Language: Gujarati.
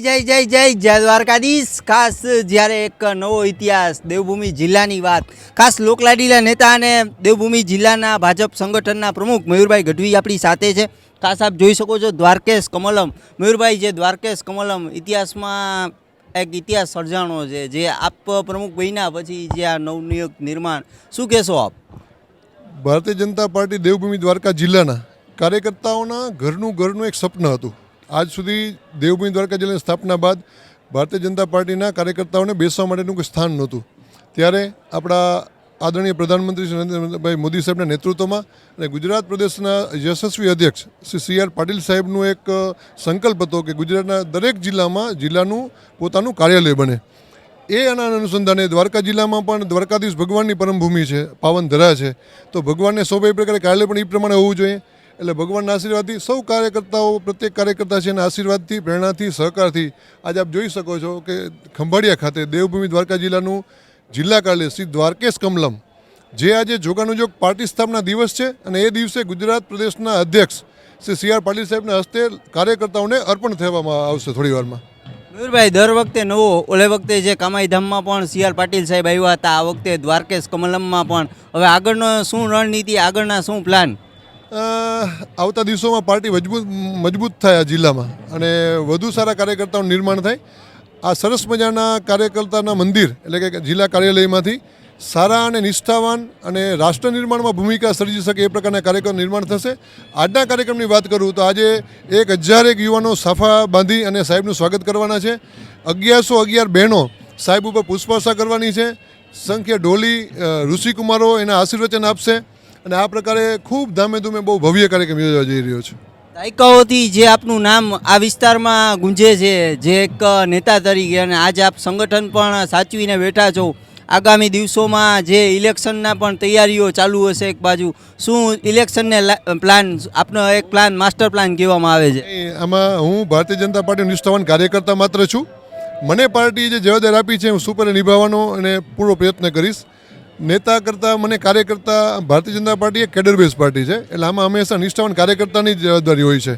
જય દ્વારકાધીશ। ખાસ જ્યારે એક નવો ઇતિહાસ દેવભૂમિ જિલ્લાની વાત, ખાસ લોકલાડીલા નેતા અને દેવભૂમિ જિલ્લાના ભાજપ સંગઠનના પ્રમુખ મયુરભાઈ ગઢવી આપણી સાથે છે। ખાસ આપ જોઈ શકો છો દ્વારકેશ કમલમ મયુરભાઈ, જે દ્વારકેશ કમલમ ઇતિહાસમાં એક ઇતિહાસ સર્જાણો છે, જે આપ પ્રમુખ બન્યા પછી જે આ નવનિયુક્ત નિર્માણ, શું કહેશો આપ? ભારતીય જનતા પાર્ટી દેવભૂમિ દ્વારકા જિલ્લાના કાર્યકર્તાઓના ઘરનું એક સપન હતું। આજ સુધી દેવભૂમિ દ્વારકા જિલ્લાની સ્થાપના બાદ ભારતીય જનતા પાર્ટીના કાર્યકર્તાઓને બેસવા માટેનું કોઈ સ્થાન નહોતું। ત્યારે આપણા આદરણીય પ્રધાનમંત્રી શ્રી નરેન્દ્રભાઈ મોદી સાહેબના નેતૃત્વમાં અને ગુજરાત પ્રદેશના યશસ્વી અધ્યક્ષ શ્રી સી.આર. પાટીલ સાહેબનું એક સંકલ્પ હતો કે ગુજરાતના દરેક જિલ્લાનું પોતાનું કાર્યાલય બને। એ આના અનુસંધાને દ્વારકા જિલ્લામાં પણ દ્વારકાધીશ ભગવાનની પરમભૂમિ છે, પાવન ધરા છે, તો ભગવાનને શોભે એ પ્રકારે કાર્યાલય પણ એ પ્રમાણે હોવું જોઈએ। એટલે ભગવાનના આશીર્વાદથી સૌ કાર્યકર્તાઓ, પ્રત્યેક કાર્યકર્તા છે એના આશીર્વાદથી, પ્રેરણાથી, સહકારથી આજે આપ જોઈ શકો છો કે ખંભાળિયા ખાતે દેવભૂમિ દ્વારકા જિલ્લાનું જિલ્લા કાર્યાલય શ્રી દ્વારકેશ કમલમ, જે આજે જોગાનુજોગ પાર્ટી સ્થાપના દિવસ છે અને એ દિવસે ગુજરાત પ્રદેશના અધ્યક્ષ શ્રી સી.આર. પાટીલ સાહેબના હસ્તે કાર્યકર્તાઓને અર્પણ થવામાં આવશે થોડી વારમાં। મયુરભાઈ, દર વખતે નવો, ઓલે વખતે જે કામાઈધામમાં પણ સી.આર. પાટીલ સાહેબ આવ્યા હતા, આ વખતે દ્વારકેશ કમલમમાં પણ, હવે આગળનો શું રણનીતિ, આગળના શું પ્લાન? આવતા દિવસોમાં પાર્ટી મજબૂત થાય આ જિલ્લામાં અને વધુ સારા કાર્યકર્તાઓનું નિર્માણ થાય। આ સરસ મજાના કાર્યકર્તાના મંદિર એટલે કે જિલ્લા કાર્યાલયમાંથી સારા અને નિષ્ઠાવાન અને રાષ્ટ્ર નિર્માણમાં ભૂમિકા સર્જી શકે એ પ્રકારના કાર્યક્રમ નિર્માણ થશે। આજના કાર્યક્રમની વાત કરું તો આજે 1001 યુવાનો સાફા બાંધી અને સાહેબનું સ્વાગત કરવાના છે। 1111 બહેનો સાહેબ ઉપર પુષ્પાર્ચના કરવાની છે। સંખ્યા ઢોલી ઋષિકુમારો એના આશીર્વચન આપશે અને આ પ્રકારે ખૂબ ધામે ધૂમે બહુ ભવ્ય કાર્યક્રમ યોજવા જઈ રહ્યો છે। દાયકાઓથી જે આપનું નામ આ વિસ્તારમાં ગુંજે છે, જે એક નેતા તરીકે, અને આજે આપ સંગઠન પણ સાચવીને બેઠા છો, આગામી દિવસોમાં જે ઇલેક્શનના પણ તૈયારીઓ ચાલુ હશે એક બાજુ, શું ઇલેક્શનને પ્લાન, આપનો એક પ્લાન, માસ્ટર પ્લાન કહેવામાં આવે છે? આમાં હું ભારતીય જનતા પાર્ટીનો નિષ્ઠાવાન કાર્યકર્તા માત્ર છું। મને પાર્ટીએ જે જવાબદારી આપી છે હું સુપરે નિભાવવાનો અને પૂરો પ્રયત્ન કરીશ। નેતા કરતાં મને કાર્યકર્તા, ભારતીય જનતા પાર્ટી એક કેડર બેઝ પાર્ટી છે, એટલે આમાં હંમેશા નિષ્ઠાવાન કાર્યકર્તાની જ જવાબદારી હોય છે।